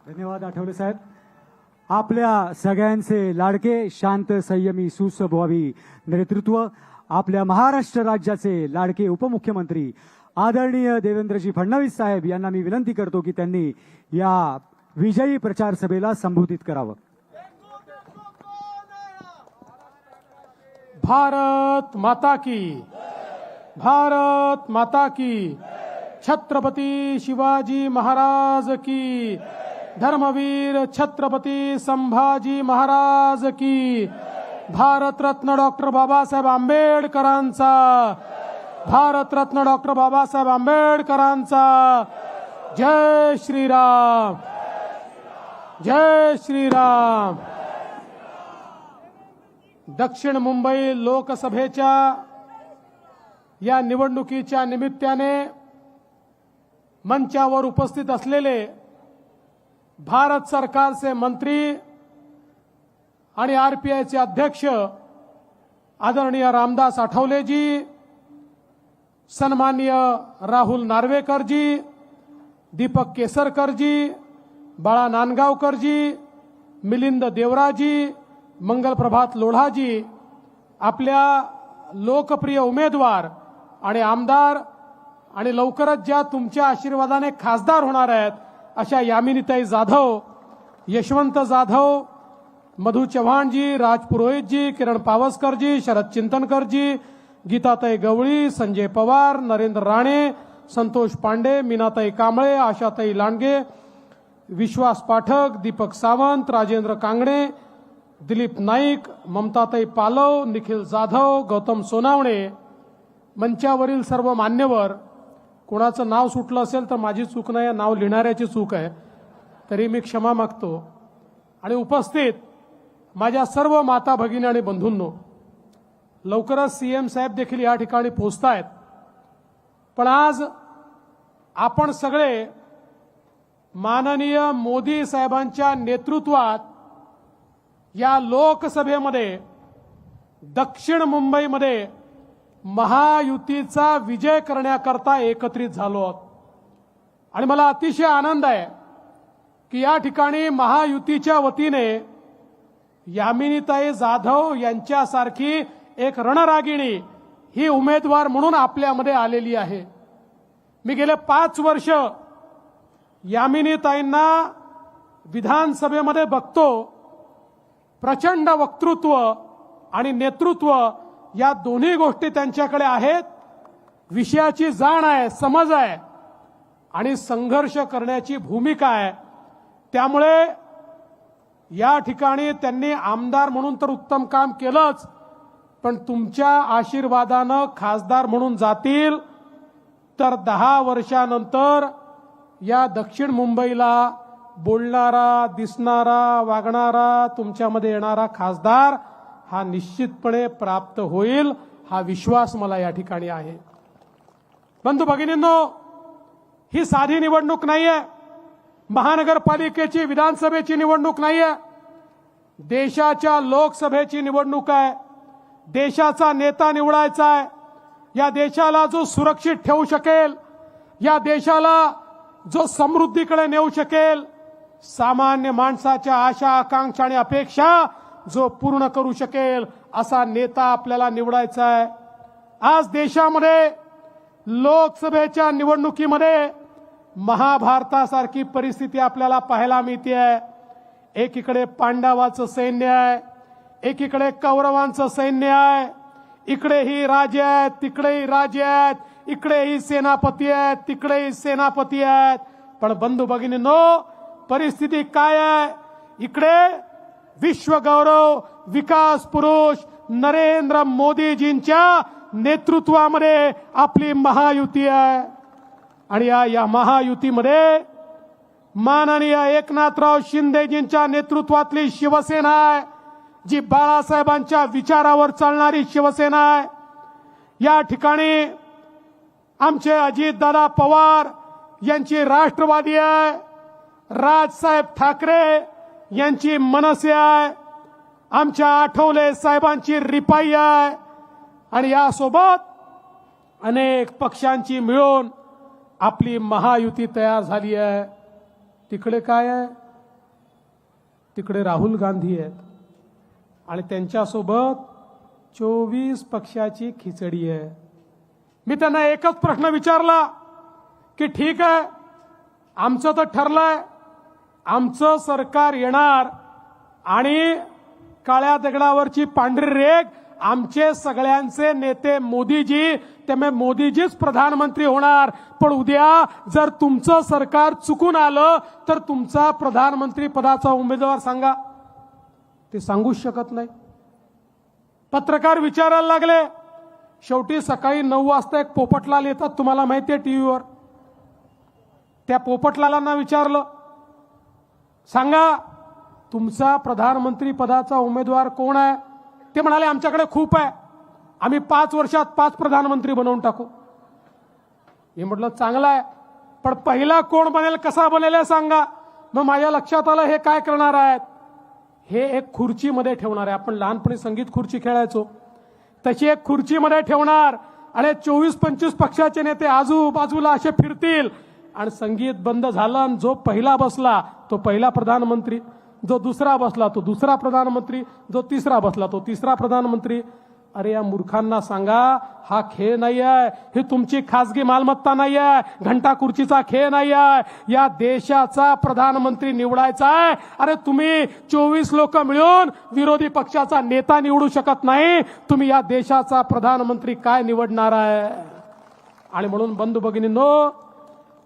धन्यवाद आठवले साहेब. आपल्या सगळ्यांचे लाडके, शांत, संयमी, सुस्वभावी नेतृत्व, आपल्या महाराष्ट्र राज्याचे लाडके उपमुख्यमंत्री आदरणीय देवेंद्रजी फडणवीस साहेब यांना मी विनंती करतो की त्यांनी या विजयी प्रचार सभेला संबोधित करावं. भारत माता की, भारत माता की, छत्रपती शिवाजी महाराज की, धर्मवीर छत्रपती संभाजी महाराज की, भारतरत्न डॉक्टर बाबासाहेब आंबेडकरांचा, भारतरत्न डॉक्टर बाबासाहेब आंबेडकरांचा. जय श्रीराम, जय श्रीराम. दक्षिण मुंबई लोकसभेच्या या निवडणुकीच्या निमित्ताने मंचावर उपस्थित असलेले भारत सरकारचे मंत्री आणि आरपीआयचे अध्यक्ष आदरणीय रामदास आठवलेजी, सन्माननीय राहुल नार्वेकरजी, दीपक केसरकरजी, बाळा नांदगावकरजी, मिलिंद देवराजी, मंगलप्रभात लोढाजी, आपल्या लोकप्रिय उमेदवार आणि आमदार आणि लवकरच ज्या तुमच्या आशीर्वादाने खासदार होणार आहेत अशा यामिनीताई जाधव, यशवंत जाधव, मधु चव्हाणजी, राज पुरोहितजी, किरण पावसकरजी, शरद चिंतनकरजी, गीताताई गवळी, संजय पवार, नरेंद्र राणे, संतोष पांडे, मीनाताई कांबळे, आशाताई लांडगे, विश्वास पाठक, दीपक सावंत, राजेंद्र कांगणे, दिलीप नाईक, ममताताई पालव, निखिल जाधव, गौतम सोनावणे, मंचावरील सर्व मान्यवर. कोणाचं नाव सुटलं असेल तर माझी चूक नाही, नाव लिहिणाऱ्याची चूक आहे, तरी मी क्षमा मागतो. आणि उपस्थित माझ्या सर्व माता भगिनी आणि बंधूंनो, लवकरच सीएम साहेब देखील या ठिकाणी पोहोचतायत. पण आज आपण सगळे माननीय मोदी साहेबांच्या नेतृत्वात या लोकसभेमध्ये दक्षिण मुंबईमध्ये महायुतीचा विजय करण्याकरता एकत्रित झालो आहोत. आणि मला अतिशय आनंद आहे की या ठिकाणी महायुतीच्या वतीने यामिनीताई जाधव यांच्यासारखी एक रणरागिणी ही उमेदवार म्हणून आपल्यामध्ये आलेली आहे. मी गेले 5 वर्ष यामिनीताईंना विधानसभेमध्ये बघतो. प्रचंड वक्तृत्व आणि नेतृत्व या दोन्ही गोष्टी त्यांच्याकडे आहेत. विषयाची जाण आहे, समज आहे आणि संघर्ष करण्याची भूमिका आहे. त्यामुळे या ठिकाणी त्यांनी आमदार म्हणून तर उत्तम काम केलंच, पण तुमच्या आशीर्वादानं खासदार म्हणून जातील तर 10 वर्षानंतर या दक्षिण मुंबईला बोलणारा, दिसणारा, वागणारा, तुमच्यामध्ये येणारा खासदार हा निश्चितपणे प्राप्त होईल, हा विश्वास मला या ठिकाणी आहे. बंधू भगिनींनो, ही साधी निवडणूक नाहीये. महानगरपालिकेची, विधानसभेची निवडणूक नाहीये. देशाच्या लोकसभेची निवडणूक आहे. देशाचा नेता निवडायचा आहे. या देशाला जो सुरक्षित ठेवू शकेल, या देशाला जो समृद्धीकडे नेऊ शकेल, सामान्य माणसाच्या आशा, आकांक्षा आणि अपेक्षा जो पूर्ण करू शकेल असा नेता आपल्याला निवडायचा आहे. आज देशामध्ये लोकसभेच्या निवडणुकीमध्ये महाभारतासारखी परिस्थिती आपल्याला पाहायला मिळते आहे. एकीकडे पांडवाचं सैन्य आहे, एकीकडे कौरवांचं सैन्य आहे. इकडेही राजे आहेत, तिकडेही राजे आहेत, इकडेही सेनापती आहेत, तिकडेही सेनापती आहेत. पण बंधू भगिनींनो, परिस्थिती काय आहे? इकडे विश्वगौरव विकास पुरुष नरेंद्र मोदीजींच्या नेतृत्वामध्ये आपली महायुती आहे. आणि या महायुतीमध्ये माननीय एकनाथराव शिंदेजींच्या नेतृत्वातली शिवसेना आहे, जी बाळासाहेबांच्या विचारावर चालणारी शिवसेना आहे. या ठिकाणी आमचे अजितदादा पवार यांची राष्ट्रवादी आहे, राजसाहेब ठाकरे यांची मनसे आहे, आमच्या आठवले साहेबांची रिपाई आहे. आणि यासोबत अनेक पक्षांची मिळून आपली महायुती तयार झाली आहे. तिकडे काय आहे? तिकडे राहुल गांधी आहेत आणि त्यांच्यासोबत 24 पक्षाची खिचडी आहे. मी त्यांना एकच प्रश्न विचारला की ठीक आहे, आमचं तर ठरलंय, आमचं सरकार येणार आणि काळ्या दगडावरची पांढरी रेघ आमचे सगळ्यांचे नेते मोदीजी, त्यामुळे मोदीजीच प्रधानमंत्री होणार. पण उद्या जर तुमचं सरकार चुकून आलं तर तुमचा प्रधानमंत्री पदाचा उमेदवार सांगा. ते सांगूच शकत नाही. पत्रकार विचारायला लागले. शेवटी सकाळी 9 वाजता एक पोपटलाल येतात, तुम्हाला माहिती आहे टीव्हीवर. त्या पोपटलालांना विचारलं, सांगा तुमचा प्रधानमंत्री पदाचा उमेदवार कोण आहे? ते म्हणाले आमच्याकडे खूप आहे, आम्ही 5 वर्षात 5 प्रधानमंत्री बनवून टाकू. मी म्हटलं चांगलं आहे, पण पहिला कोण बनेल, कसा बनेल हे सांगा. मग माझ्या लक्षात आलं हे काय करणार आहेत, हे एक खुर्चीमध्ये ठेवणार आहे. आपण लहानपणी संगीत खुर्ची खेळायचो, तशी एक खुर्चीमध्ये ठेवणार आणि 24-25 पक्षाचे नेते आजूबाजूला असे फिरतील आणि संगीत बंद झालं आणि जो पहिला बसला तो पहिला प्रधानमंत्री, जो दुसरा बसला तो दुसरा प्रधानमंत्री, जो तिसरा बसला तो तिसरा प्रधानमंत्री. अरे या मूर्खांना सांगा, हा खेळ नाही आहे, ही तुमची खासगी मालमत्ता नाही आहे, घंटा खुर्चीचा खेळ नाही आहे. या देशाचा प्रधानमंत्री निवडायचा आहे. अरे तुम्ही 24 लोक मिळून विरोधी पक्षाचा नेता निवडू शकत नाही, तुम्ही या देशाचा प्रधानमंत्री काय निवडणार आहे? आणि म्हणून बंधू भगिनींनो,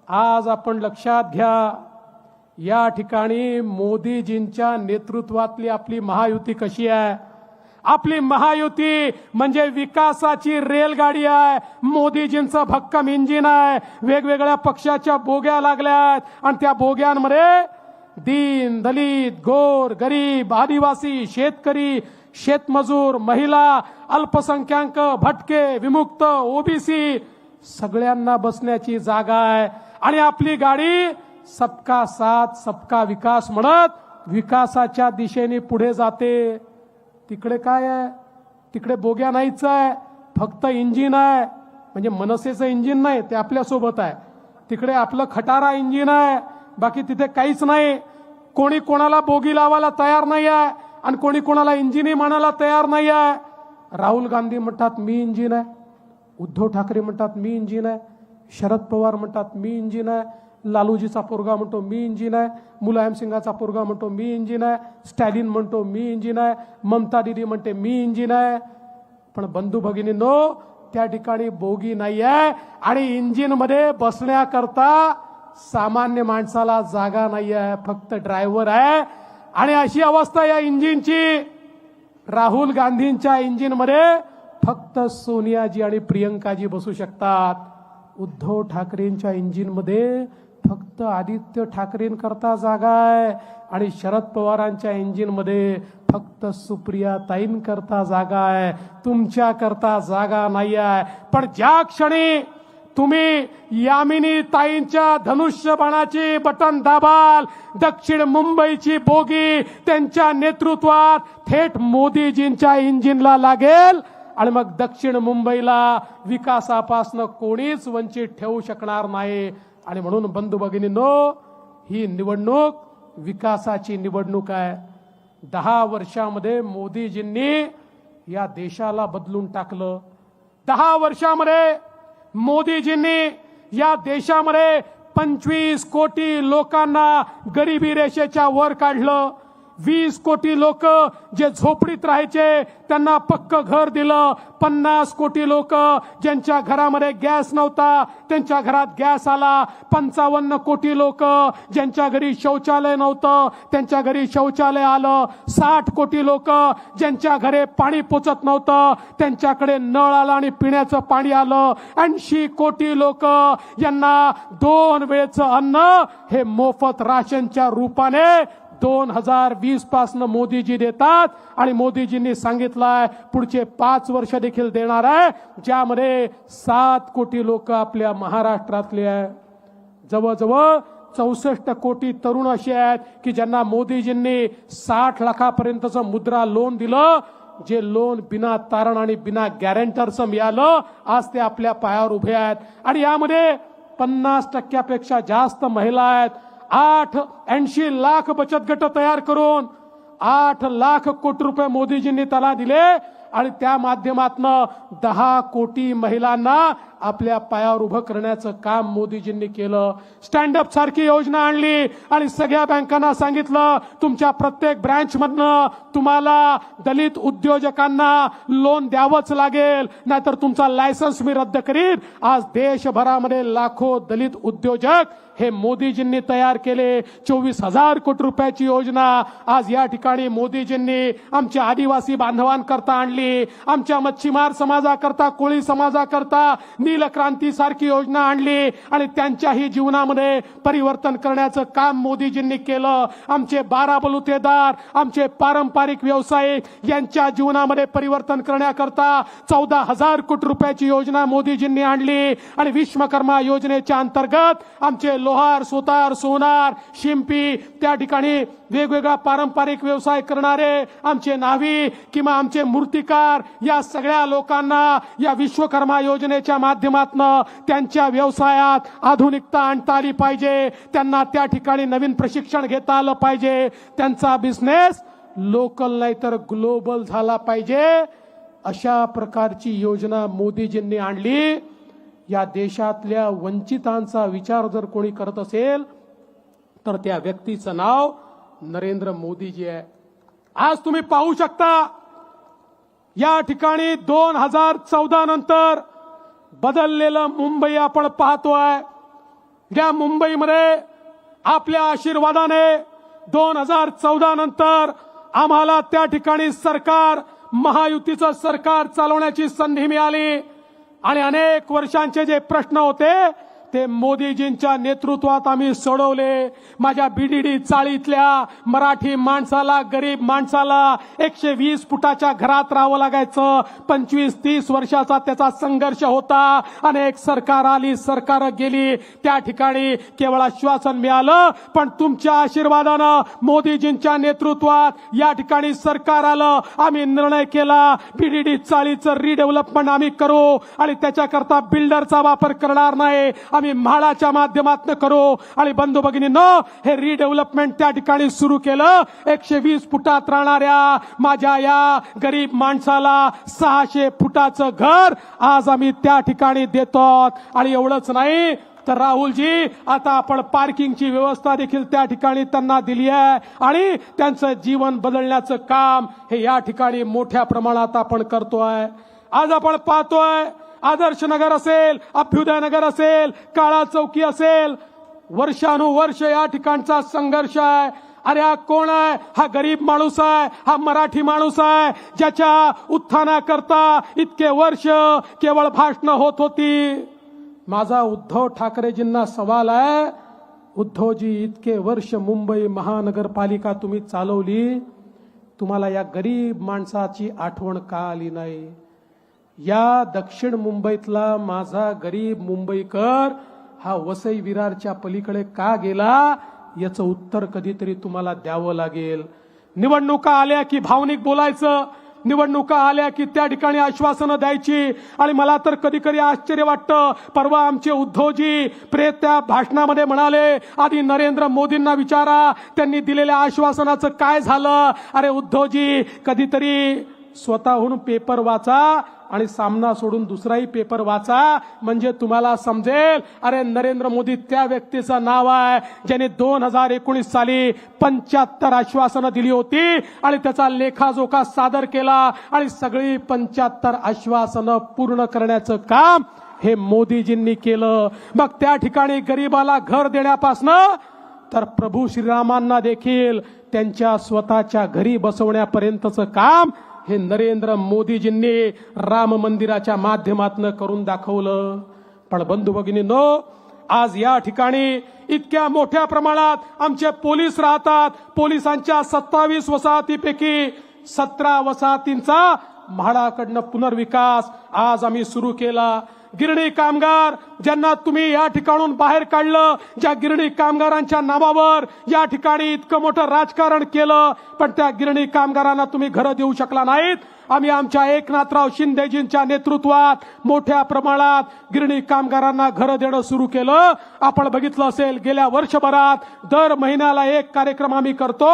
आज आपण लक्षात घ्या, या ठिकाणी मोदीजींच्या नेतृत्वातली आपली महायुती कशी आहे. आपली महायुती म्हणजे विकासाची रेलगाडी आहे. मोदीजींचं भक्कम इंजिन आहे. वेगवेगळ्या पक्षाच्या बोग्या लागल्यात आणि त्या बोग्यांमध्ये दीन, दलित, गोर, गरीब, आदिवासी, शेतकरी, शेतमजूर, महिला, अल्पसंख्याक, भटके, विमुक्त, ओबीसी सगळ्यांना बसण्याची जागा आहे. आणि आपली गाडी सबका साथ सबका विकास म्हणत विकासाच्या दिशेने पुढे जाते. तिकडे काय आहे, तिकडे बोग्या नाहीच आहे, फक्त इंजिन आहे. म्हणजे मनसेचं इंजिन नाही, ते आपल्यासोबत आहे. तिकडे आपलं खटारा इंजिन आहे, बाकी तिथे काहीच नाही. कोणी कोणाला बोगी लावायला तयार नाही आहे आणि कोणी कोणाला इंजिनही मानायला तयार नाही आहे. राहुल गांधी म्हणतात मी इंजिन आहे, उद्धव ठाकरे म्हणतात मी इंजिन आहे, शरद पवार म्हणतात मी इंजिन आहे, लालूजीचा पोरगा म्हणतो मी इंजिन आहे, मुलायम सिंगाचा पोरगा म्हणतो मी इंजिन आहे, स्टॅलिन म्हणतो मी इंजिन आहे, ममता दीदी म्हणते मी इंजिन आहे. पण बंधू भगिनींनो, त्या ठिकाणी बोगी नाही आहे आणि इंजिन मध्ये बसण्याकरता सामान्य माणसाला जागा नाही आहे, फक्त ड्रायव्हर आहे. आणि अशी अवस्था या इंजिनची. राहुल गांधींच्या इंजिन मध्ये फक्त सोनियाजी आणि प्रियंकाजी बसू शकतात. उद्धव ठाकरेंच्या इंजिन मध्ये फक्त आदित्य ठाकरेंकरता जागा आहे आणि शरद पवारांच्या इंजिन मध्ये फक्त सुप्रिया ताईंकरता जागा आहे, तुमच्या करता जागा नाही आहे. पण ज्या क्षणी तुम्ही यामिनी ताईंच्या धनुष्यबाणाची बटन दाबाल, दक्षिण मुंबईची बोगी त्यांच्या नेतृत्वात थेट मोदीजींच्या इंजिनला लागेल आणि मग दक्षिण मुंबईला विकासापासून कोणीच वंचित ठेवू शकणार नाही. आणि म्हणून बंधू भगिनींनो, ही निवडणूक विकासाची निवडणूक आहे. 10 वर्षामध्ये मोदीजींनी या देशाला बदलून टाकलं. 10 वर्षामध्ये मोदीजींनी या देशामध्ये 25 कोटी लोकांना गरिबी रेषेच्या वर काढलं. 20 कोटी लोक जे झोपडीत राहायचे त्यांना पक्क घर दिलं. 50 कोटी लोक ज्यांच्या घरामध्ये गॅस नव्हता त्यांच्या घरात गॅस आला. 55 कोटी लोक ज्यांच्या घरी शौचालय नव्हतं त्यांच्या घरी शौचालय आलं. 60 कोटी लोक ज्यांच्या घरी पाणी पोचत नव्हतं त्यांच्याकडे नळ आला आणि पिण्याचं पाणी आलं. 80 कोटी लोक यांना 2 वेळचं अन्न हे मोफत राशनच्या रूपाने 2020 पासून मोदीजी देतात. आणि मोदीजींनी सांगितलंय पुढचे 5 वर्ष देखील देणार आहे, ज्यामध्ये 7 कोटी लोक आपल्या महाराष्ट्रातले आहे. जवळजवळ 64 कोटी तरुण असे आहेत की ज्यांना मोदीजींनी 60 लाखापर्यंतचं मुद्रा लोन दिलं, जे लोन बिना तारण आणि बिना गॅरंटरचं मिळालं. आज ते आपल्या पायावर उभे आहेत आणि यामध्ये 50% जास्त महिला आहेत. 80 लाख बचत गट तयार करून 8 लाख कोटी रुपये मोदीजींनी त्याला दिले आणि त्या माध्यमातनं 10 कोटी महिलांना आपल्या पायावर उभं करण्याचं काम मोदीजींनी केलं. स्टँडअप सारखी योजना आणली आणि सगळ्या बँकांना सांगितलं तुमच्या प्रत्येक ब्रँच मधनं तुम्हाला दलित उद्योजकांना लोन द्यावंच लागेल, नाहीतर तुमचा लायसन्स मी रद्द करीन. आज देशभरामध्ये लाखो दलित उद्योजक हे मोदीजींनी तयार केले. 24,000 कोटी रुपयाची योजना आज या ठिकाणी मोदीजींनी आमच्या आदिवासी बांधवांकरता आणली, आमच्या मच्छीमार समाजाकरता, कोळी समाजाकरता नीलक्रांती सारखी योजना आणली आणि त्यांच्याही जीवनामध्ये परिवर्तन करण्याचं काम मोदीजींनी केलं. आमचे 12 बलुतेदार, आमचे पारंपरिक व्यावसायिक यांच्या जीवनामध्ये परिवर्तन करण्याकरता 14,000 कोटी रुपयाची योजना मोदीजींनी आणली आणि विश्वकर्मा योजनेच्या अंतर्गत आमचे लोहार, सुतार, सोनार, शिंपी त्या ठिकाणी वेगवेगळा पारंपरिक व्यवसाय करणारे आमचे न्हावी किंवा आमचे मूर्तिकार या सगळ्या लोकांना या विश्वकर्मा योजनेच्या माध्यमातून त्यांच्या व्यवसायात आधुनिकता आणता आली पाहिजे. त्यांना त्या ठिकाणी नवीन प्रशिक्षण घेता आलं पाहिजे. त्यांचा बिझनेस लोकल नाही तर ग्लोबल झाला पाहिजे. अशा प्रकारची योजना मोदीजींनी आणली. या देशातल्या वंचितांचा विचार जर कोणी करत असेल तर त्या व्यक्तीचं नाव नरेंद्र मोदीजी आहे. आज तुम्ही पाहू शकता या ठिकाणी 2014 नंतर बदललेलं मुंबई आपण पाहतोय. या मुंबईमध्ये आपल्या आशीर्वादाने 2014 नंतर आम्हाला त्या ठिकाणी सरकार, महायुतीचं सरकार चालवण्याची संधी मिळाली आणि अनेक वर्षांचे जे प्रश्न होते ते मोदीजींच्या नेतृत्वात आम्ही सोडवले. माझ्या बीडीडी चाळीतल्या मराठी माणसाला, गरीब माणसाला 120 फुटाच्या घरात राहावं लागायचं. 25-30 वर्षाचा त्याचा संघर्ष होता. अनेक सरकार आली, सरकार गेली, त्या ठिकाणी केवळ आश्वासन मिळालं. पण तुमच्या आशीर्वादानं, मोदीजींच्या नेतृत्वात या ठिकाणी सरकार आलं. आम्ही निर्णय केला बीडीडी चाळीचं रिडेव्हलपमेंट आम्ही करू आणि त्याच्याकरता बिल्डरचा वापर करणार नाही, आम्ही म्हाडाच्या माध्यमातून करू. आणि बंधू भगिनींनो, हे रिडेव्हलपमेंट त्या ठिकाणी सुरू केलं. 120 फुटात राहणाऱ्या माझ्या या गरीब माणसाला 600 फुटाचं घर आज आम्ही त्या ठिकाणी देतो. आणि एवढंच नाही तर राहुलजी, आता आपण पार्किंगची व्यवस्था देखील त्या ठिकाणी त्यांना दिली आहे आणि त्यांचं जीवन बदलण्याचं काम हे या ठिकाणी मोठ्या प्रमाणात आपण करतोय. आज आपण पाहतोय आदर्श नगर असेल, अभ्युदय नगर असेल, काळा चौकी असेल, वर्षानुवर्ष या ठिकाणचा संघर्ष आहे. अरे हा कोण आहे? हा गरीब माणूस आहे, हा मराठी माणूस आहे ज्याच्या उत्थानाकरता इतके वर्ष केवळ भाषणं होत होती. माझा उद्धव ठाकरेजींना सवाल आहे, उद्धवजी इतके वर्ष मुंबई महानगरपालिका तुम्ही चालवली, तुम्हाला या गरीब माणसाची आठवण का आली नाही? या दक्षिण मुंबईतला माझा गरीब मुंबईकर हा वसई विरारच्या पलीकडे का गेला याचं उत्तर कधीतरी तुम्हाला द्यावं लागेल. निवडणुका आल्या की भावनिक बोलायचं, निवडणुका आल्या की त्या ठिकाणी आश्वासनं द्यायची. आणि मला तर कधी कधी आश्चर्य वाटतं, परवा आमचे उद्धवजी त्या भाषणामध्ये म्हणाले आधी नरेंद्र मोदींना विचारा त्यांनी दिलेल्या आश्वासनाचं काय झालं. अरे उद्धवजी, कधीतरी स्वतःहून पेपर वाचा आणि सामना सोडून दुसराही पेपर वाचा, म्हणजे तुम्हाला समजेल. अरे नरेंद्र मोदी त्या व्यक्तीचं नाव आहे ज्याने 2019 साली 75 आश्वासनं दिली होती आणि त्याचा लेखाजोखा सादर केला आणि सगळी 75 आश्वासनं पूर्ण करण्याचं काम हे मोदीजींनी केलं. मग त्या ठिकाणी गरीबाला घर देण्यापासनं तर प्रभू श्रीरामांना देखील त्यांच्या स्वतःच्या घरी बसवण्यापर्यंतचं काम हे नरेंद्र मोदीजींनी राम मंदिराच्या माध्यमातून करून दाखवलं. पण बंधू भगिनींनो, आज या ठिकाणी इतक्या मोठ्या प्रमाणात आमचे पोलीस राहतात. पोलिसांच्या 27 वसाहतीपैकी 17 वसाहतींचा म्हाडाकडनं पुनर्विकास आज आम्ही सुरू केला. गिरणी कामगार ज्यांना तुम्ही या ठिकाणून बाहेर काढलं, ज्या गिरणी कामगारांच्या नावावर या ठिकाणी इतकं मोठं राजकारण केलं, पण त्या गिरणी कामगारांना तुम्ही घरं देऊ शकला नाहीत. आम्ही आमच्या एकनाथराव शिंदेजींच्या नेतृत्वात मोठ्या प्रमाणात गिरणी कामगारांना घरं देणं सुरू केलं. आपण बघितलं असेल गेल्या वर्षभरात दर महिन्याला एक कार्यक्रम आम्ही करतो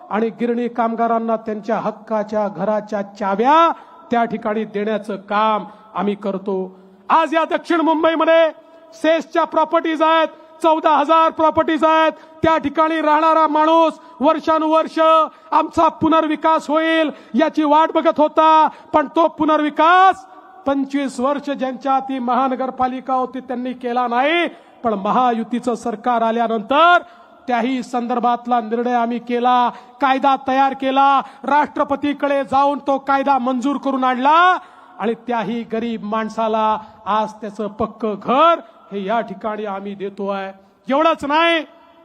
आणि गिरणी कामगारांना त्यांच्या हक्काच्या घराच्या चाव्या त्या ठिकाणी देण्याचं काम आम्ही करतो. आज या दक्षिण मुंबईमध्ये सेसच्या प्रॉपर्टीज आहेत, 14,000 प्रॉपर्टीज आहेत. त्या ठिकाणी राहणारा माणूस वर्षानुवर्ष आमचा पुनर्विकास होईल याची वाट बघत होता, पण तो पुनर्विकास 25 वर्ष ज्यांच्या ती महानगरपालिका होती त्यांनी केला नाही. पण महायुतीचं सरकार आल्यानंतर त्याही संदर्भातला निर्णय आम्ही केला, कायदा तयार केला, राष्ट्रपतीकडे जाऊन तो कायदा मंजूर करून आणला आणि त्याही गरीब माणसाला आज त्याचं पक्क घर हे या ठिकाणी आम्ही देतोय. एवढंच नाही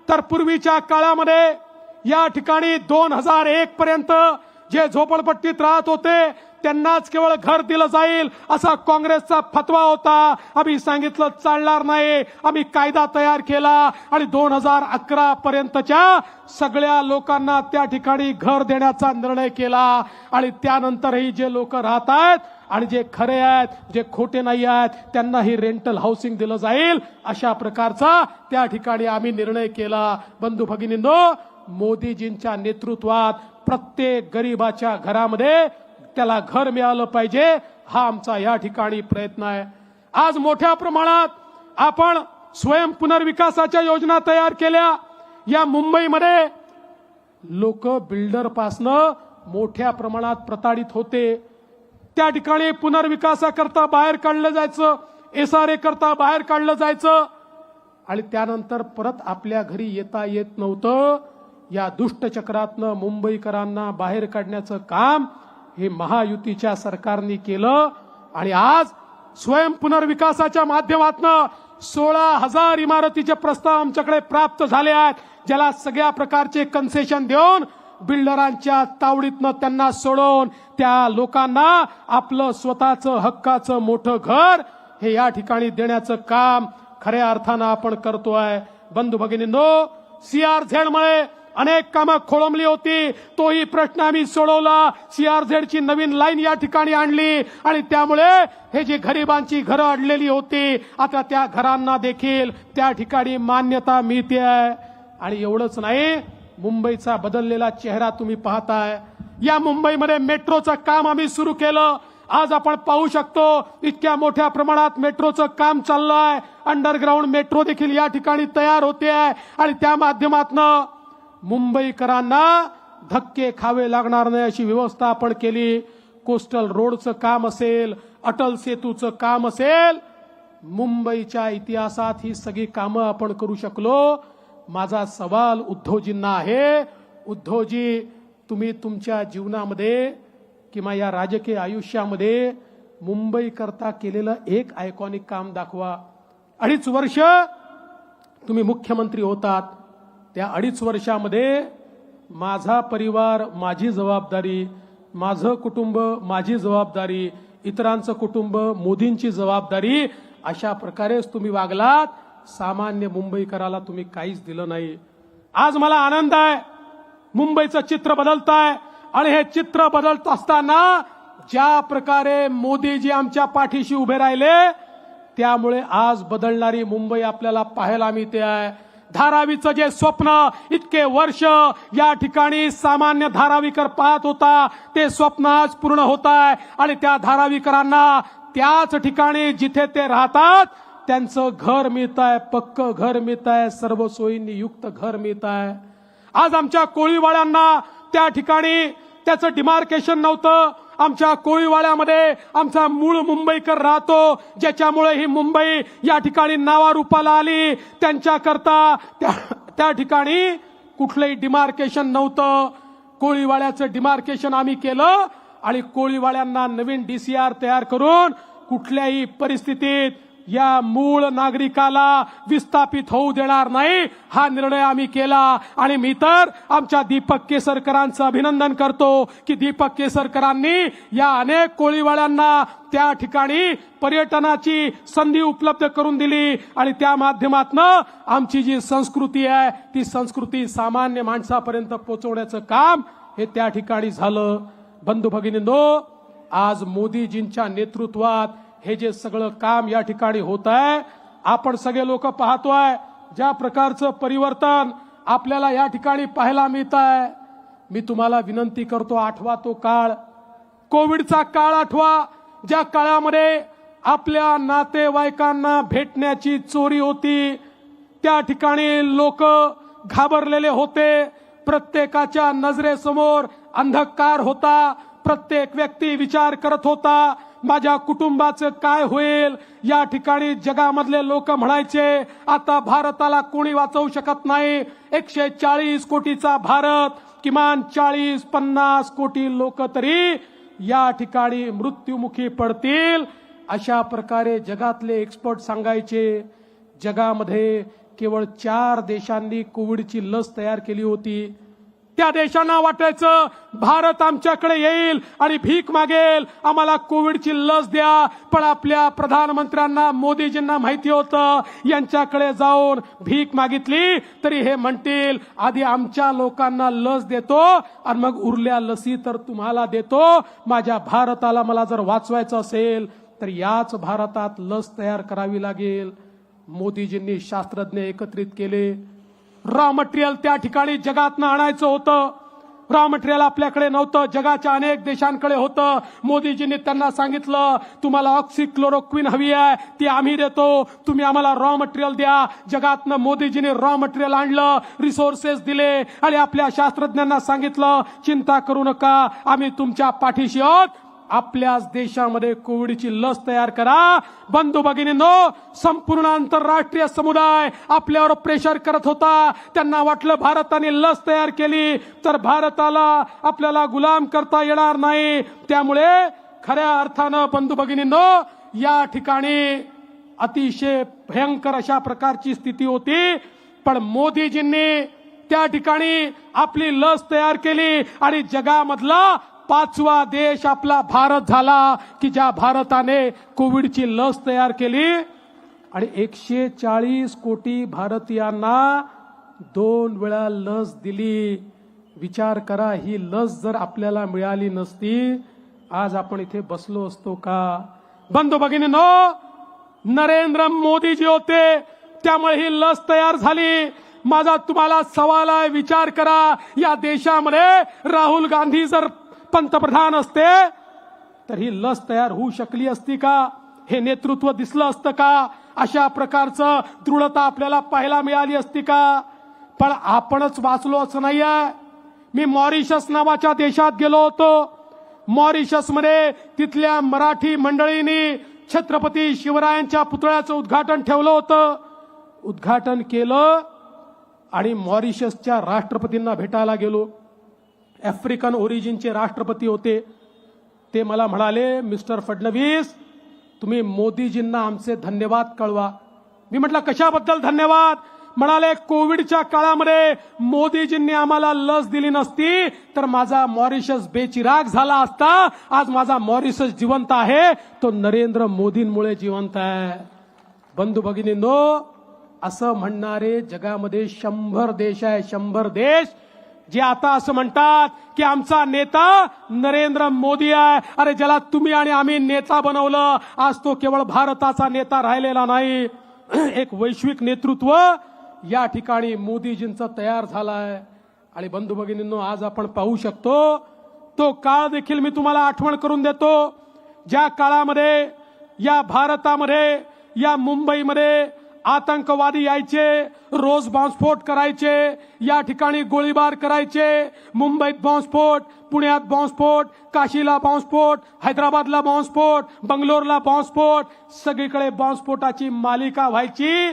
तर पूर्वीच्या काळामध्ये या ठिकाणी 2001 पर्यंत जे झोपडपट्टीत राहत होते त्यांनाच केवळ घर दिलं जाईल असा काँग्रेसचा फतवा होता. आम्ही सांगितलं चालणार नाही, आम्ही कायदा तयार केला आणि 2011 पर्यंतच्या सगळ्या लोकांना त्या ठिकाणी घर देण्याचा निर्णय केला. आणि त्यानंतरही जे लोक राहत आहेत आणि जे खरे आहेत जे खोटे नाही आहेत त्यांनाही रेंटल हाऊसिंग दिलं जाईल अशा प्रकारचा त्या ठिकाणी आम्ही निर्णय केला. बंधू भगिनींनो, मोदीजींच्या नेतृत्वात प्रत्येक गरीबाच्या घरामध्ये त्याला घर मिळालं पाहिजे हा आमचा या ठिकाणी प्रयत्न आहे. आज मोठ्या प्रमाणात आपण स्वयं पुनर्विकासाच्या योजना तयार केल्या. या मुंबईमध्ये लोक बिल्डर पासनं मोठ्या प्रमाणात प्रताडित होते. त्या ठिकाणी पुनर्विकासाकरता बाहेर काढलं जायचं, SRA करता बाहेर काढलं जायचं आणि त्यानंतर परत आपल्या घरी येता येत नव्हतं. या दुष्टचक्रातनं मुंबईकरांना बाहेर काढण्याचं काम हे महायुतीच्या सरकारने केलं आणि आज स्वयं पुनर्विकासाच्या माध्यमातून 16,000 इमारतीचे प्रस्ताव आमच्याकडे प्राप्त झाले आहेत, ज्याला सगळ्या प्रकारचे कन्सेशन देऊन बिल्डरांच्या तावडीतनं त्यांना सोडून त्या लोकांना आपलं स्वतःचं हक्काचं मोठं घर हे या ठिकाणी देण्याचं काम खऱ्या अर्थानं आपण करतोय. बंधू भगिनींनो, CRZ मुळे अनेक कामं खोळंबली होती, तोही प्रश्न आम्ही सोडवला. CRZ ची नवीन लाईन या ठिकाणी आणली आणि त्यामुळे हे जे गरिबांची घरं अडलेली होती आता त्या घरांना देखील त्या ठिकाणी मान्यता मिळते आहे. आणि एवढंच नाही, मुंबईचा बदललेला चेहरा तुम्ही पाहताय. या मुंबईमध्ये मेट्रोचं काम आम्ही सुरू केलं. आज आपण पाहू शकतो इतक्या मोठ्या प्रमाणात मेट्रोचं काम चाललंय. अंडरग्राऊंड मेट्रो देखील या ठिकाणी तयार होते आहे आणि त्या माध्यमातून मुंबईकरांना धक्के खावे लागणार नाही अशी व्यवस्था आपण केली. कोस्टल रोडचं काम असेल, अटल सेतूचं काम असेल, मुंबईच्या इतिहासात ही सगळी कामं आपण करू शकलो. माझा सवाल उद्धवजींना आहे, उद्धवजी तुम्ही तुमच्या जीवनामध्ये किंवा या राजकीय आयुष्यामध्ये मुंबई करता केलेलं एक आयकॉनिक काम दाखवा. 2.5 वर्ष तुम्ही मुख्यमंत्री होतात. त्या 2.5 वर्षामध्ये माझा परिवार माझी जबाबदारी, माझं कुटुंब माझी जबाबदारी, इतरांचं कुटुंब मोदींची जबाबदारी अशा प्रकारेच तुम्ही वागलात. सामान्य मुंबईकराला तुम्ही काहीच दिलं नाही. आज मला आनंद आहे, मुंबईचं चित्र बदलतंय आणि हे चित्र बदलत असताना ज्या प्रकारे मोदीजी आमच्या पाठीशी उभे राहिले त्यामुळे आज बदलणारी मुंबई आपल्याला पाहायला मिळते आहे. धारावीचं जे स्वप्न इतके वर्ष या ठिकाणी सामान्य धारावीकर पाहत होता ते स्वप्न आज पूर्ण होत आहे आणि त्या धारावीकरांना त्याच ठिकाणी जिथे ते राहतात त्यांचं घर मिळत आहे, पक्क घर मिळत आहे, सर्व सोयींनी युक्त घर मिळत आहे. आज आमच्या कोळीवाड्यांना त्या ठिकाणी त्याचं डिमार्केशन नव्हतं. आमच्या कोळीवाड्यामध्ये आमचा मूळ मुंबईकर राहतो, ज्याच्यामुळे ही मुंबई या ठिकाणी नावारूपाला आली. त्यांच्याकरता त्या ठिकाणी कुठलंही डिमार्केशन नव्हतं. कोळीवाड्याचं डिमार्केशन आम्ही केलं आणि कोळीवाड्यांना नवीन DCR तयार करून कुठल्याही परिस्थितीत या मूळ नागरिकाला विस्थापित होऊ देणार नाही, हा निर्णय आम्ही केला. आणि मी तर आमच्या दीपक केसरकरांचं अभिनंदन करतो की दीपक केसरकरांनी या अनेक कोळीवाड्यांना त्या ठिकाणी पर्यटनाची संधी उपलब्ध करून दिली आणि त्या माध्यमातनं आमची जी संस्कृती आहे ती संस्कृती सामान्य माणसापर्यंत पोहोचवण्याचं काम हे त्या ठिकाणी झालं. बंधू भगिनींनो, आज मोदीजींच्या नेतृत्वात हे जे सगळं काम या ठिकाणी होत आहे, आपण सगळे लोक पाहतोय ज्या प्रकारचं परिवर्तन आपल्याला या ठिकाणी पाहायला मिळत आहे. मी तुम्हाला विनंती करतो, आठवा तो काळ, कोविडचा काळ आठवा, ज्या काळामध्ये आपल्या नातेवाईकांना भेटण्याची चोरी होती. त्या ठिकाणी लोक घाबरलेले होते, प्रत्येकाच्या नजरेसमोर अंधकार होता, प्रत्येक व्यक्ती विचार करत होता माझ्या कुटुंबाचं काय होईल. या ठिकाणी जगामधले लोक म्हणायचे आता भारताला कोणी वाचवू शकत नाही. 140 कोटीचा भारत, किमान 40-50 कोटी लोक तरी या ठिकाणी मृत्युमुखी पडतील, अशा प्रकारे जगातले एक्सपर्ट सांगायचे. जगामध्ये केवळ 4 देशांनी कोविडची लस तयार केली होती. त्या देशांना वाटायचं भारत आमच्याकडे येईल आणि भीक मागेल, आम्हाला कोविडची लस द्या. पण आपल्या प्रधानमंत्र्यांना, मोदीजींना माहिती होतं यांच्याकडे जाऊन भीक मागितली तरी हे म्हणतील आधी आमच्या लोकांना लस देतो आणि मग उरल्या लसी तर तुम्हाला देतो. माझ्या भारताला मला जर वाचवायचं असेल तर याच भारतात लस तयार करावी लागेल. मोदीजींनी शास्त्रज्ञ एकत्रित केले. रॉ मटेरियल त्या ठिकाणी जगातनं आणायचं होतं. रॉ मटेरियल आपल्याकडे नव्हतं, जगाच्या अनेक देशांकडे होतं. मोदीजींनी त्यांना सांगितलं तुम्हाला ऑक्सिक्लोरोक्विन हवी आहे, ती आम्ही देतो, तुम्ही आम्हाला रॉ मटेरियल द्या. जगातनं मोदीजींनी रॉ मटेरियल आणलं, रिसोर्सेस दिले आणि आपल्या शास्त्रज्ञांना सांगितलं चिंता करू नका, आम्ही तुमच्या पाठीशी आहोत. आपल्याच देशामध्ये कोविडची लस तयार करा. बंधू भगिनींनो, संपूर्ण आंतरराष्ट्रीय समुदाय आपल्यावर प्रेशर करत होता. त्यांना वाटलं भारताने लस तयार केली तर भारताला आपल्याला गुलाम करता येणार नाही. त्यामुळे खऱ्या अर्थानं बंधू भगिनींनो या ठिकाणी अतिशय भयंकर अशा प्रकारची स्थिती होती. पण मोदीजींनी त्या ठिकाणी आपली लस तयार केली आणि जगामधला 5वा देश आपला भारत झाला की ज्या भारताने कोविडची लस तयार केली आणि 140 कोटी भारतीयांना 2 वेळा लस दिली. विचार करा, ही लस जर आपल्याला मिळाली नसती आज आपण इथे बसलो असतो का? बंधू भगिनींनो, नरेंद्र मोदीजी होते त्यामुळे ही लस तयार झाली. माझा तुम्हाला सवाल आहे, विचार करा, या देशामध्ये राहुल गांधी जर पंतप्रधान असते तर ही लस तयार होऊ शकली असती का? हे नेतृत्व दिसलं असतं का? अशा प्रकारचं दृढता आपल्याला पाहायला मिळाली असती का? पण आपणच वाचलो असं नाहीये. मी मॉरिशस नावाच्या देशात गेलो होतो. मॉरिशसमध्ये तिथल्या मराठी मंडळींनी छत्रपती शिवरायांच्या पुतळ्याचं उद्घाटन ठेवलं होतं. उद्घाटन केलं आणि मॉरिशसच्या राष्ट्रपतींना भेटायला गेलो. आफ्रिकन ओरिजिनचे राष्ट्रपती होते. ते मला म्हणाले, मिस्टर फडणवीस, तुम्ही मोदीजींना आमचे धन्यवाद कळवा. मी म्हटलं कशाबद्दल धन्यवाद? म्हणाले कोविडच्या काळामध्ये मोदीजींनी आम्हाला लस दिली नसती तर माझा मॉरिशस बेचिराग झाला असता. आज माझा मॉरिशस जिवंत आहे, तो नरेंद्र मोदींमुळे जिवंत आहे. बंधू भगिनींनो, असं म्हणणारे जगामध्ये 100 देश आहे. 100 देश जे आता असं म्हणतात की आमचा नेता नरेंद्र मोदी आहे. अरे ज्याला तुम्ही आणि आम्ही नेता बनवलं, आज तो केवळ भारताचा नेता राहिलेला नाही, एक वैश्विक नेतृत्व या ठिकाणी मोदीजींचं तयार झालाय. आणि बंधू भगिनींनो, आज आपण पाहू शकतो तो काळ देखील मी तुम्हाला आठवण करून देतो. ज्या काळामध्ये या भारतामध्ये, या मुंबईमध्ये आतंकवादी यायचे, रोज बॉम्बस्फोट करायचे, या ठिकाणी गोळीबार करायचे. मुंबईत बॉम्बस्फोट, पुण्यात बॉम्बस्फोट, काशीला बॉम्बस्फोट, हैदराबादला बॉम्बस्फोट, बंगलोरला बॉम्बस्फोट, सगळीकडे बॉम्बस्फोटाची मालिका व्हायची.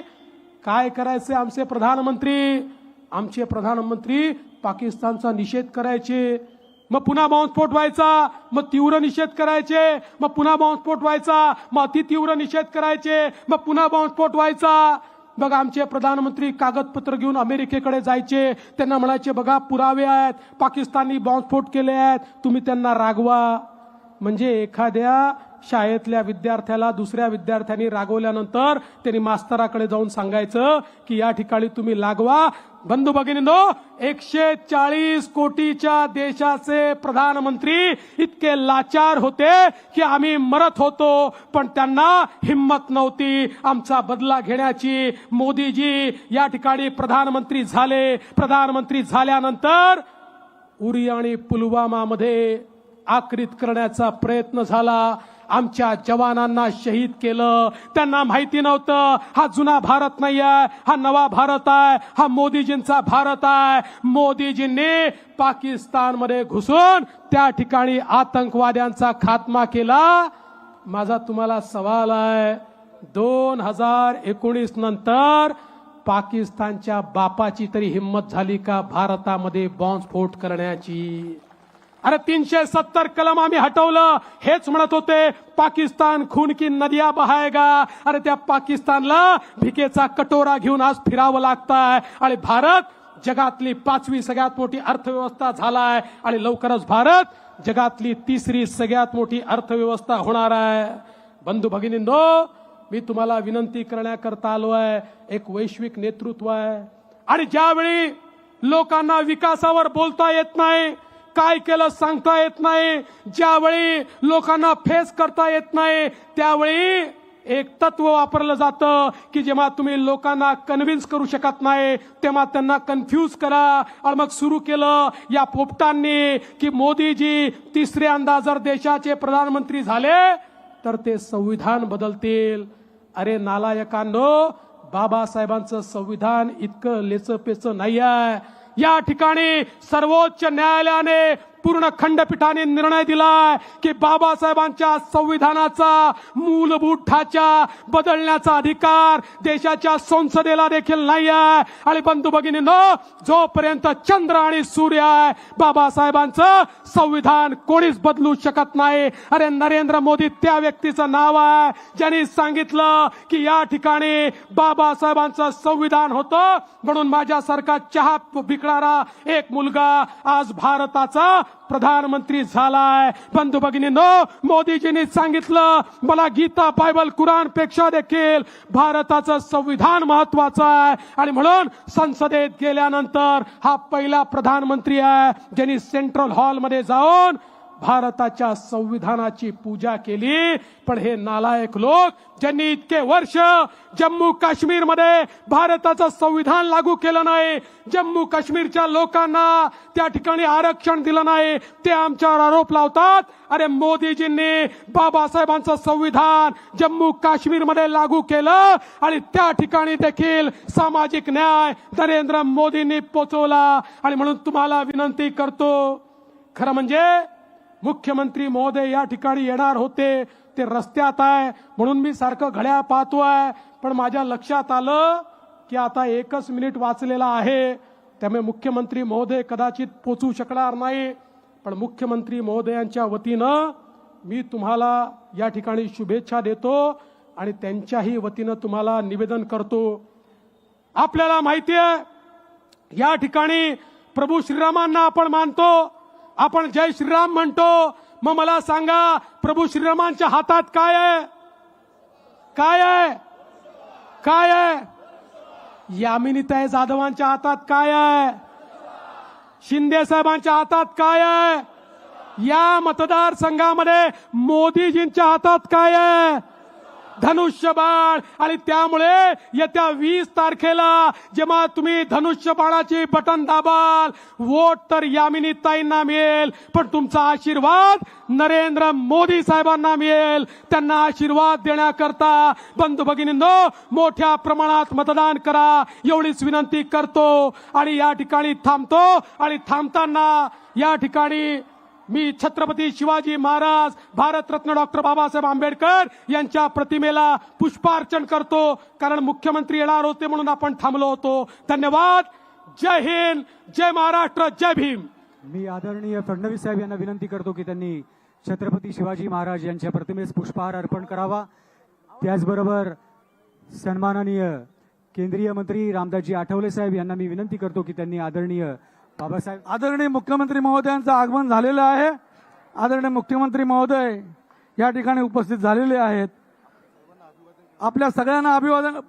काय करायचे आमचे प्रधानमंत्री? आमचे प्रधानमंत्री पाकिस्तानचा निषेध करायचे. मग पुन्हा बॉम्बस्फोट व्हायचा, मग तीव्र निषेध करायचे, मग पुन्हा बॉम्बस्फोट व्हायचा, मग अतितीव्र निषेध करायचे, मग पुन्हा बॉम्बस्फोट व्हायचा. बघा आमचे प्रधानमंत्री कागदपत्र घेऊन अमेरिकेकडे जायचे, त्यांना म्हणायचे बघा पुरावे आहेत, पाकिस्ताननी बॉम्बस्फोट केले आहेत, तुम्ही त्यांना रागवा. म्हणजे एखाद्या शाळेतल्या विद्यार्थ्याला दुसऱ्या विद्यार्थ्यांनी रागवल्यानंतर त्यांनी मास्तराकडे जाऊन सांगायचं की या ठिकाणी तुम्ही लागवा. बंधू भगिनींनो, 140 कोटीच्या देशाचे प्रधानमंत्री इतके लाचार होते की आम्ही मरत होतो, पण त्यांना हिम्मत नव्हती आमचा बदला घेण्याची. मोदीजी या ठिकाणी प्रधानमंत्री झाले. प्रधानमंत्री झाल्यानंतर उरी आणि पुलवामामध्ये आक्रीत करण्याचा प्रयत्न झाला. आमच्या जवानांना शहीद केलं. त्यांना माहिती नव्हतं हा जुना भारत नाही आहे, हा नवा भारत आहे, हा मोदीजींचा भारत आहे. मोदीजींनी पाकिस्तानमध्ये घुसून त्या ठिकाणी आतंकवाद्यांचा खात्मा केला. माझा तुम्हाला सवाल आहे, 2019 नंतर पाकिस्तानच्या बापाची तरी हिम्मत झाली का भारतामध्ये बॉम्बस्फोट करण्याची? अरे 370 कलम आम्ही हटवलं, हेच म्हणत होते पाकिस्तान खून की नदिया बहाएगा. अरे त्या पाकिस्तानला भिकेचा कटोरा घेऊन आज फिरावं लागतंय. आणि भारत जगातली 5वी सगळ्यात मोठी अर्थव्यवस्था झालाय आणि लवकरच भारत जगातली 3री सगळ्यात मोठी अर्थव्यवस्था होणार आहे. बंधू भगिनींनो, मी तुम्हाला विनंती करण्याकरता आलो आहे. एक वैश्विक नेतृत्व आहे आणि ज्यावेळी लोकांना विकासावर बोलता येत नाही, काय केलं सांगता येत नाही, ज्यावेळी लोकांना फेस करता येत नाही, त्यावेळी एक तत्व वापरलं जातं की जेव्हा तुम्ही लोकांना कन्व्हिन्स करू शकत नाही तेव्हा त्यांना कन्फ्यूज करा. आणि मग सुरू केलं या पोपटांनी की मोदीजी तिसऱ्यांदा जर देशाचे प्रधानमंत्री झाले तर ते संविधान बदलतील. अरे नालायकांनो, बाबासाहेबांचं संविधान इतकं लेचपेचं नाही आहे. या ठिकाणी सर्वोच्च न्यायालयाने पूर्ण खंडपीठाने निर्णय दिलाय की बाबासाहेबांच्या संविधानाचा मूलभूत ढाचा बदलण्याचा अधिकार देशाच्या संसदेला देखील नाही आहे. आणि बंधू भगिनींनो, जोपर्यंत चंद्र आणि सूर्य आहे बाबासाहेबांचं संविधान कोणीच बदलू शकत नाही. अरे नरेंद्र मोदी त्या व्यक्तीचं नाव आहे ज्यांनी सांगितलं की या ठिकाणी बाबासाहेबांचं संविधान होतं म्हणून माझ्यासारखा चहा विकणारा एक मुलगा आज भारताचा प्रधानमंत्री झालाय. बंधू भगिनींनो, मोदीजींनी सांगितलं मला गीता बायबल कुराण पेक्षा देखील भारताचं संविधान महत्वाचं आहे. आणि म्हणून संसदेत गेल्यानंतर हा पहिला प्रधानमंत्री आहे ज्यांनी सेंट्रल हॉलमध्ये जाऊन भारताच्या संविधानाची पूजा केली. पण हे नालायक लोक ज्यांनी इतके वर्ष जम्मू काश्मीरमध्ये भारताचं संविधान लागू केलं नाही, जम्मू काश्मीरच्या लोकांना त्या ठिकाणी आरक्षण दिलं नाही, ते आमच्यावर आरोप लावतात. अरे मोदीजींनी बाबासाहेबांचं संविधान जम्मू काश्मीरमध्ये लागू केलं आणि त्या ठिकाणी देखील सामाजिक न्याय नरेंद्र मोदींनी पोचवला. आणि म्हणून तुम्हाला विनंती करतो, खरं म्हणजे मुख्यमंत्री महोदय या ठिकाणी येणार होते, ते रस्त्यात आहे म्हणून मी सारखं घड्याळ पाहतोय. पण माझ्या लक्षात आलं की आता 1 मिनिट वाचलेला आहे, त्यामुळे मुख्यमंत्री महोदय कदाचित पोचू शकणार नाही. पण मुख्यमंत्री महोदयांच्या वतीनं मी तुम्हाला या ठिकाणी शुभेच्छा देतो आणि त्यांच्याही वतीनं तुम्हाला निवेदन करतो. आपल्याला माहिती आहे या ठिकाणी प्रभू श्रीरामांना आपण मानतो, आपण जय श्रीराम म्हणतो. मग मला सांगा, प्रभू श्रीरामांच्या हातात काय आहे? काय आहे? काय आहे? यामिनीताई जाधवांच्या हातात काय आहे? शिंदे साहेबांच्या हातात काय आहे? या मतदारसंघामध्ये मोदीजींच्या हातात काय आहे? धनुष्यबाण. आणि त्यामुळे येत्या 20 तारखेला जेव्हा तुम्ही धनुष्यबाणाची बटन दाबाल, वोट तर यामिनीताईंना मिळेल, पण तुमचा आशीर्वाद नरेंद्र मोदी साहेबांना मिळेल. त्यांना आशीर्वाद देण्याकरता बंधू भगिनींनो मोठ्या प्रमाणात मतदान करा एवढीच विनंती करतो. आणि या ठिकाणी थांबतो. आणि थांबताना या ठिकाणी मी छत्रपती शिवाजी महाराज, भारतरत्न डॉक्टर बाबासाहेब आंबेडकर यांच्या प्रतिमेला पुष्पार्चन करतो, कारण मुख्यमंत्री येणार होते म्हणून आपण थांबलो होतो. धन्यवाद. जय हिंद, जय महाराष्ट्र, जय भीम. मी आदरणीय फडणवीस साहेब यांना विनंती करतो की त्यांनी छत्रपती शिवाजी महाराज यांच्या प्रतिमेस पुष्पहार अर्पण करावा. त्याचबरोबर सन्माननीय केंद्रीय मंत्री रामदासजी आठवले साहेब यांना मी विनंती करतो की त्यांनी आदरणीय बाबासाहेब आदरणीय मुख्यमंत्री महोदयांचं आगमन झालेलं आहे. आदरणीय मुख्यमंत्री महोदय या ठिकाणी उपस्थित झालेले आहेत. आपल्या सगळ्यांना अभिवादन.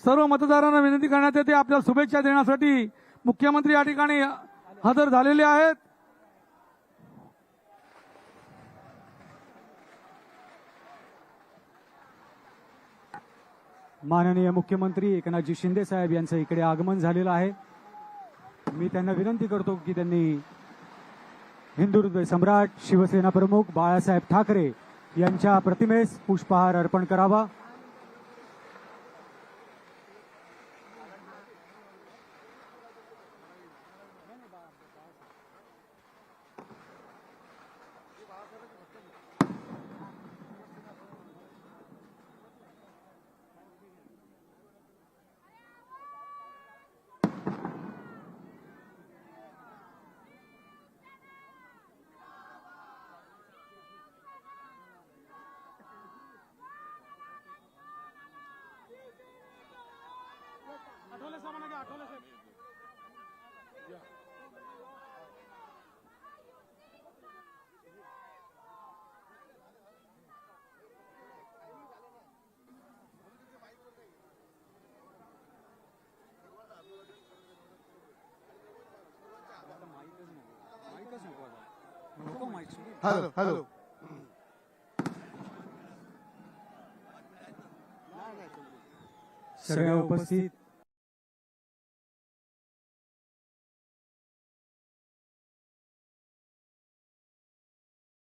सर्व मतदारांना विनंती करण्यात येते आपल्याला शुभेच्छा देण्यासाठी मुख्यमंत्री या ठिकाणी हजर झालेले आहेत. माननीय मुख्यमंत्री एकनाथजी शिंदे साहेब यांचं इकडे आगमन झालेलं आहे. मी त्यांना विनंती करतो की त्यांनी हिंदुत्व सम्राट शिवसेना प्रमुख बाळासाहेब ठाकरे यांच्या प्रतिमेस पुष्पहार अर्पण करावा. हॅलो हॅलो सगळ्या उपस्थित